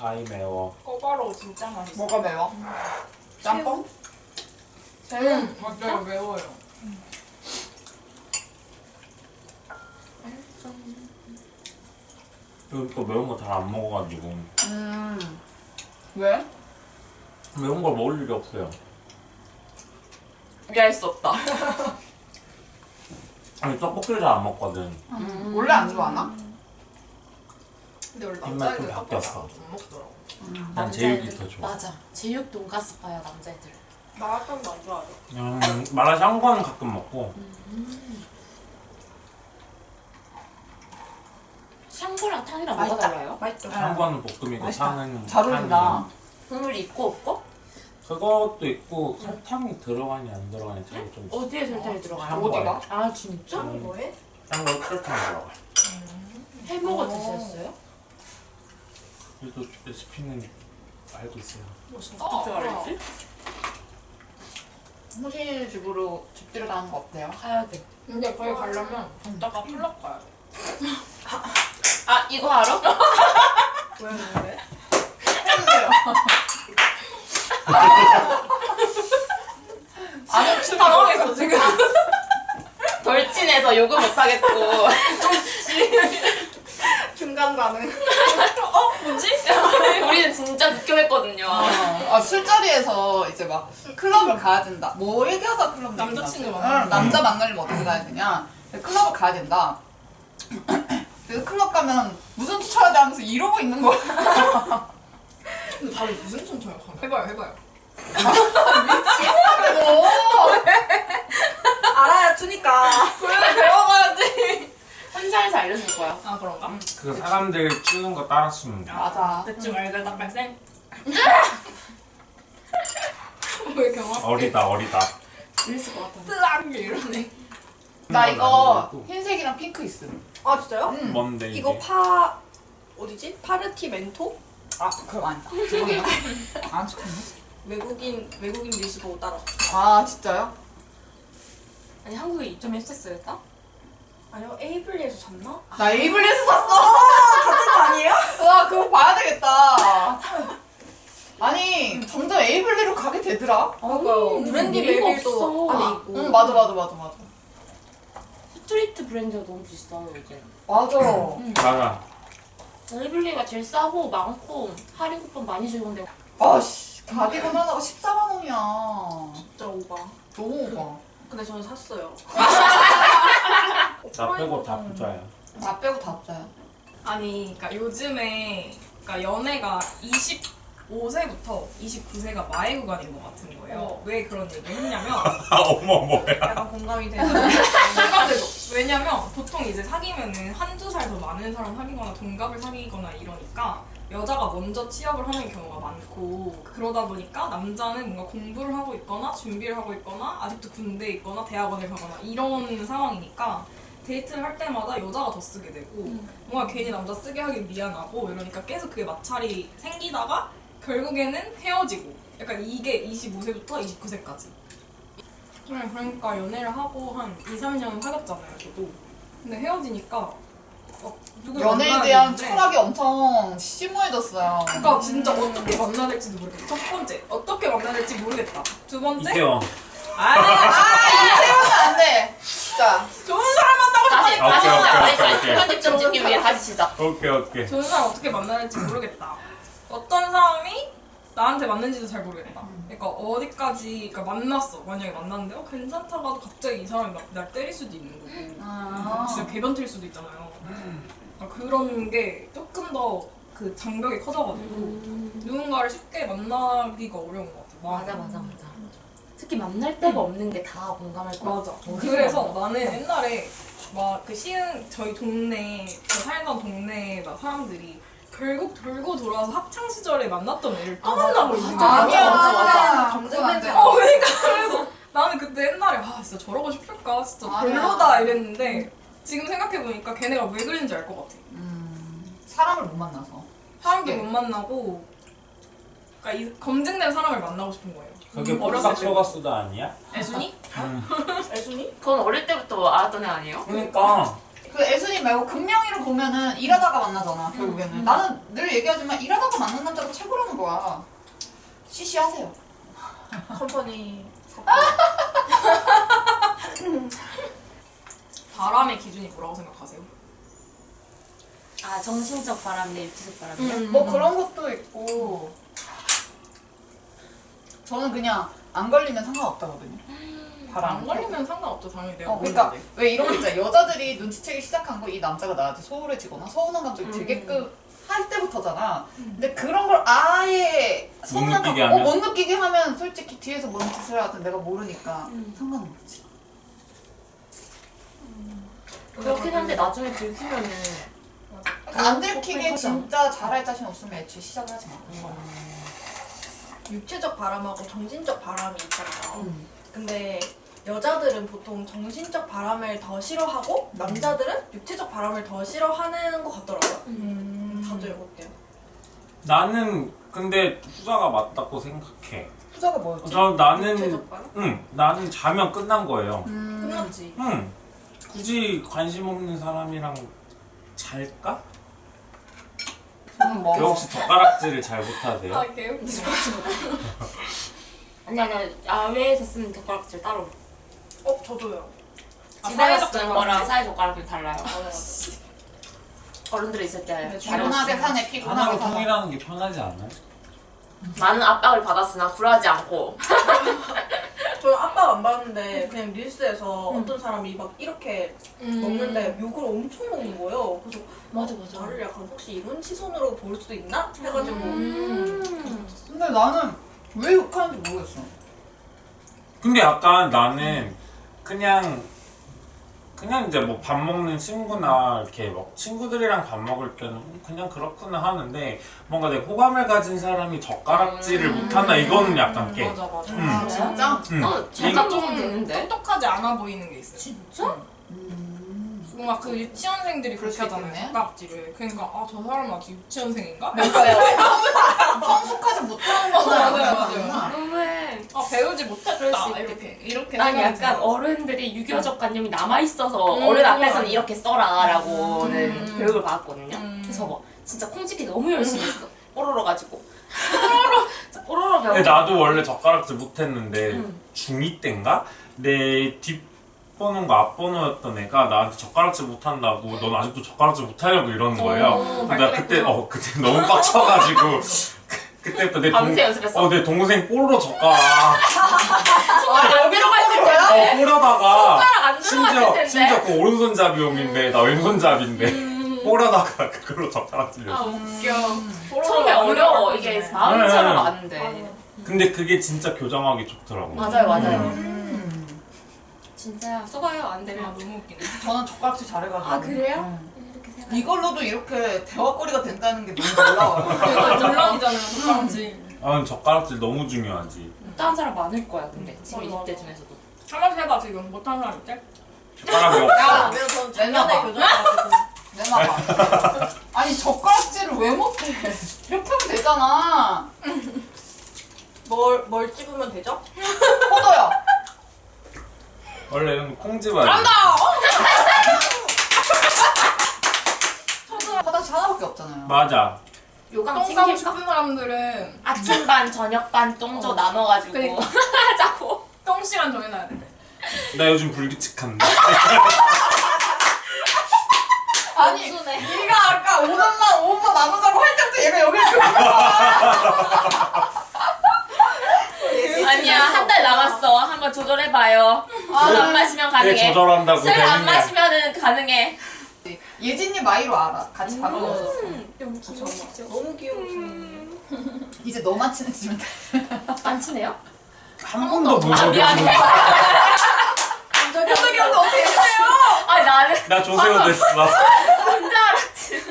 아이 매워. 꼬바로우 진짜 맛있어. 뭐가 매워? 짬뽕? 맞아요, 매워요. 그리고 또 매운 거 잘 안 먹어가지고 왜? 매운 걸 먹을 일이 없어요. 이해할 수 없다. 아니 떡볶이를 잘 안 먹거든. 원래 안 좋아하나? 근데 원래 입맛 남자애들 좀 바뀌었어. 못 먹더라고. 난 제육이 더 좋아. 맞아. 제육 돈가스 파야 남자애들. 마라탕도 안 좋아하죠. 마라샹궈는 가끔 먹고. 샹궈랑 탕이랑 맛있다. 뭐가 달라요? 맛있죠? 샹궈는 볶음이고 맛있다. 탕은 잘 어울린다. 탕이에요. 국물이 있고 없고? 그것도 있고 설탕이 들어가니 안 들어가니 차이 좀 있어. 어디에 설탕이 들어가요? 샹궈에. 어디가? 아 진짜? 뭐해? 샹궈 설탕 들어가. 해먹어 드셨어요? 그래도 레시피는 알고 있어요. 뭐 진짜? 어떻게 알지? 호시 집으로 집 들여다는 거 어때요? 가야 돼. 근데 거기 가려면 진짜가 플럭 가야 돼. 아 이거 알아? 왜? 해주세요. 아니 지금 당황했어 지금. 덜 친해서 욕을 못 하겠고. 중간 반응. 뭐지? 우리는 진짜 극혐했거든요. 술자리에서 이제 막 클럽을 가야 된다. 뭐 얘기하다 클럽 남자친구 얘기하지? 만나는 응, 남자 만나려면 어떻게 가야 되냐? 클럽을 가야 된다. 그래서 클럽 가면 무슨 춤 춰야 돼 하면서 이러고 있는 거야. 근데 다들 무슨 춤 춰요? 해봐요. 알아야 추니까. 그래 배워가야지. 혼자해서 알려줄 거야. 아 그런가? 그 사람들 추는 거 따라 추는 거. 맞아. 대충 알갈딱갈생. 왜 경험? 어리다. 재밌을 것 같아. 뜨악 이러네. 나 이거 흰색이랑 핑크 있음. 아 진짜요? 응. 뭔데 이게? 이거 파 어디지? 파르티 멘토? 아 그럼 아니다. 죄송해요. 안 좋겠네. 외국인 리스 보고 따라. 아 진짜요? 아니 한국에 입점이 했었어요? 아니요 에이블리에서 샀나? 나 에이블리에서 샀어. 같은 거 아니에요? 와 그거 봐야 되겠다. 아니 점점 에이블리로 가게 되더라. 그러니까요. 브랜디 의미가 레벨도 없어. 안에 있고. 응 맞아. 스트리트 브랜드가 너무 비싸요 이제. 맞아. 맞아. 에이블리가 제일 싸고 많고 할인 쿠폰 많이 주는데 아씨 가디건 하나가 14만 원이야. 진짜 오바. 너무 오바. 근데 저는 샀어요. 나 빼고 다 부자야. 나 빼고 다 합자야. 아니, 그러니까 요즘에 그러니까 연애가 25세부터 29세가 마의 구간인 것 같은 거예요. 왜 그런 얘기를 했냐면 어머 뭐야. 약간 공감이 되는 공감되죠. 왜냐면 보통 이제 사귀면은 한두 살 더 많은 사람 사귀거나 동갑을 사귀거나 이러니까 여자가 먼저 취업을 하는 경우가 많고 그러다 보니까 남자는 뭔가 공부를 하고 있거나 준비를 하고 있거나 아직도 군대에 있거나 대학원을 가거나 이런 상황이니까 데이트를 할 때마다 여자가 더 쓰게 되고 뭔가 괜히 남자 쓰게 하긴 미안하고 이러니까 계속 그게 마찰이 생기다가 결국에는 헤어지고 약간 이게 25세부터 29세까지 그러니까 연애를 하고 한 2, 3년 사귀었잖아요 저도. 근데 헤어지니까 누굴 연애에 만나야 대한 되는데 철학이 엄청 심오해졌어요. 그러니까 진짜 어떻게 만나야 될지도 모르겠다. 첫 번째, 어떻게 만나야 될지 모르겠다. 두 번째, 이태원. 이태원은 안 돼. 진짜. 좋은 사람 만나고 다시 싶다. 다시 오케이. 시작. 편집점 찍기 위해 다시 시작. 오케이. 좋은 사람 어떻게 만나야 될지 모르겠다. 어떤 사람이 나한테 맞는지도 잘 모르겠다. 그러니까 어디까지, 그러니까 만났어. 만약에 만났는데 괜찮다고 하도 갑자기 이 사람이 날 때릴 수도 있는 거고 진짜 개변틀 수도 있잖아요. 그러니까 그런 게 조금 더 그 장벽이 커져가지고 누군가를 쉽게 만나기가 어려운 것 같아. 맞아. 특히 만날 데가 없는 게 다 공감할 거 맞아. 그래서 나는 옛날에 막 그 저희 동네, 저 살던 동네 막 사람들이 결국 돌고 돌아서 학창 시절에 만났던 애를 또 만나고 있는 거야. 맞아. 감정 안 돼. 그러니까 그래서 나는 그때 옛날에 진짜 저러고 싶을까? 진짜 맞아. 별로다 이랬는데 지금 생각해보니까 걔네가 왜 그랬는지 알 것 같아. 사람을 못 만나서. 사람도 네. 못 만나고 그러니까 검증된 사람을 만나고 싶은 거예요. 그게 어렸을 복사 소가수다 아니야? 애순이? 애순이? 그건 어릴 때부터 알았던 애 아니에요? 그러니까. 그 애순이 말고 금명이로 보면은 일하다가 만나잖아 결국에는. 나는 늘 얘기하지만 일하다가 만난 최고라는 거야. 시시하세요. 컴퍼니 바람의 기준이 뭐라고 생각하세요? 아 정신적 바람이네 육체적 바람이네. 뭐 그런 것도 있고 저는 그냥 안 걸리면 상관없다거든요. 바람 안 걸리면 상관없죠 당연히 내가 그러니까 모르는데. 왜 이런 거 있잖아. 여자들이 눈치채기 시작한 거 이 남자가 나한테 소홀해지거나 서운한 감정이 들게끔 할 때부터잖아. 근데 그런 걸 아예 서운한 느끼게 감정 하면? 못 느끼게 하면 솔직히 뒤에서 뭔 짓을 하든 내가 모르니까 상관은 없지. 그렇긴 한데 나중에 들키면은 그러니까 안 들키게 진짜 잘할 자신 없으면 애초에 시작을 하지 마. 육체적 바람하고 정신적 바람이 있잖아요. 근데 여자들은 보통 정신적 바람을 더 싫어하고 남자들은 육체적 바람을 더 싫어하는 것 같더라고요. 다들 어때요? 나는 근데 후자가 맞다고 생각해. 후자가 뭐였지? 나는 육체적 바람? 나는 자면 끝난 거예요. 끝났지. 굳이 관심 없는 사람이랑 잘까? 저는 뭐 혹시 젓가락질을 잘 못하세요? 아 개웃기. 아니 야외에서 쓰는 젓가락질 따로. 저도요. 집에서 쓰는 거랑 사회젓가락이 달라요. 어른들이 있을 때 네, 피곤하게 사네 하나로 피곤하게 사네. 통일하는 게 편하지 않아요? 많은 압박을 받았으나 굴하지 않고. 저는 압박 안 받는데 그냥 릴스에서 어떤 사람이 막 이렇게 먹는데 욕을 엄청 먹는 거예요. 그래서 맞아 나를 약간 혹시 이런 시선으로 볼 수도 있나? 해가지고 근데 나는 왜 욕하는지 모르겠어. 근데 약간 나는 그냥 이제 뭐 밥 먹는 친구나 이렇게 막 친구들이랑 밥 먹을 때는 그냥 그렇구나 하는데 뭔가 내 호감을 가진 사람이 젓가락질을 못한다 이거는 약간 깨. 맞아. 아 진짜? 잠깐 조금 되는데. 똑똑하지 않아 보이는 게 있어요. 진짜? 뭔가 그 유치원생들이 그럴 그렇게 수 하잖아요. 있겠네. 젓가락질을. 그러니까 저 사람은 아직 유치원생인가? 성숙하지 못하는 거잖아. 맞아요. 너무해. 배우지 그럴 못했다. 수 이렇게 난 생각이 약간 들어요. 어른들이 유교적 관념이 남아있어서 어른 앞에서는 이렇게 써라라고는 교육을 받았거든요. 그래서 뭐 진짜 콩짓기 너무 열심히 했어. 뽀로로 가지고. 뽀로로 배우고. 근데 나도 원래 젓가락질 못했는데 중2 때인가? 내 뒷번호인가 앞번호였던 애가 나한테 젓가락질 못한다고 넌 아직도 젓가락질 못하려고 이러는 거예요. 근데 나 그때 너무 빡쳐가지고 그때부터 밤새 연습했어? 내 동생 뽀로로 젓가락 여기로 갔을 텐데. 뽀려다가 손가락 안 들어갔을 텐데. 심지어 그 오른손잡이용인데 나 왼손잡인데 뽀려다가 그걸로 젓가락질 아 렸어. 웃겨. 처음에 어려워. 이게 마음처럼 안 돼. 근데 그게 진짜 교정하기 좋더라고. 맞아요. 진짜야. 써봐요. 안 되면. 너무 웃기네. 저는 젓가락질 잘해가지고. 아 그래요? 응. 이렇게 생각. 이걸로도 이렇게 대화거리가 된다는 게 너무 놀라워요. 논란이잖아요. 젓가락질. 젓가락질 너무 중요하지. 못하는 사람 많을 거야. 근데 지금 맞아. 20대 중에서도. 한번 해봐 지금 못하는 사람 있지? 젓가락이 없어. 왜냐면 저는 작년에 내놔봐. 교정해가지고 내놔봐. 아니 젓가락질을 왜 못해? 이렇게 하면 되잖아. 뭘 집으면 되죠? 포도야. 원래 이런 거 콩 집어야 돼. 화장실 하나밖에 없잖아요. 맞아. 요강 똥 싸고 챙길까? 싶은 사람들은 아침 반, 저녁 반, 똥조 나눠가지고 그러니까. 하자고. 똥 시간 정해놔야 돼. 나 요즘 불규칙한데. 아니 순해. 네가 아까 5분만 나누자고 할 때부터 얘가 여기를 들어온 거야. 아니야, 한 달 남았어. 한번 조절해봐요. 술 안 마시면 내 가능해. 조절한다고 술 안 되는 게 마시면은 가능해. 예진님 마이로 알아. 같이 밥 먹었어. 너무 귀여우시네. 이제 너만 친해지면 돼. 안 친해요? 한 번도 본 아, 적이 미안해. 없어. 현석이 형도 어떻게 했어요? 아니, 나는 나 조세호 됐어. 혼자 알았지.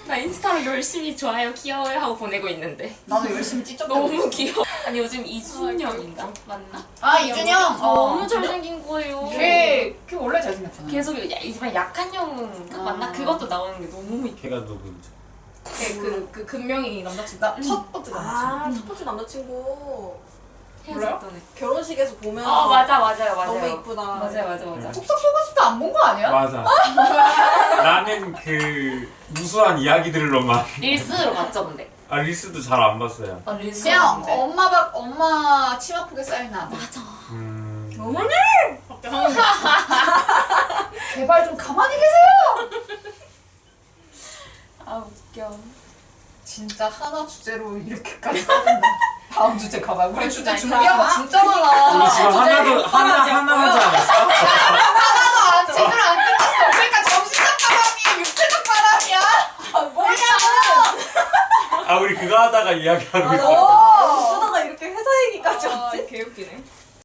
나 인스타로 열심히 좋아요, 귀여워요 하고 보내고 있는데. 나도 열심히 찢었다. 너무 귀여워. 아니, 요즘 이준영인가? 맞나? 아 이준영. 너무 잘생긴 거예요. 걔 원래 잘생겼잖아. 계속 이번에 약한 영웅인가? 맞나? 그것도 나오는 게 너무 걔가 누군지. 그 금명이 남자친구. 나첫 번째 남친. 첫 번째 남자친구 헤어졌던 애. 결혼식에서 보면 맞아요. 너무 이쁘다. 맞아요. 속삭 속았을 때 안 본 거 아니야? 맞아. 나는 그 무수한 이야기들로만. 릴스로 봤죠, 근데. 아 리스도 잘 안 봤어요. 나 릴스 그냥 봤는데. 엄마 치마폭에 쌓인 아들. 맞아. 어머니! 밖에 하는 거. 제발 좀 가만히 계세요. 아 웃겨. 진짜 하나 주제로 이렇게까지 써준다. 다음 주제 가봐. 우리 주제 진짜 준비한 거 있잖아. 진짜 많아. 우리 지금 하나 하지 않았어? 하나도 제대로 안 끝났어. 그러니까 정신적 바람이 육체적 바람이야. 뭐냐고. 아 우리 그거 하다가 이야기하고 있어. 오,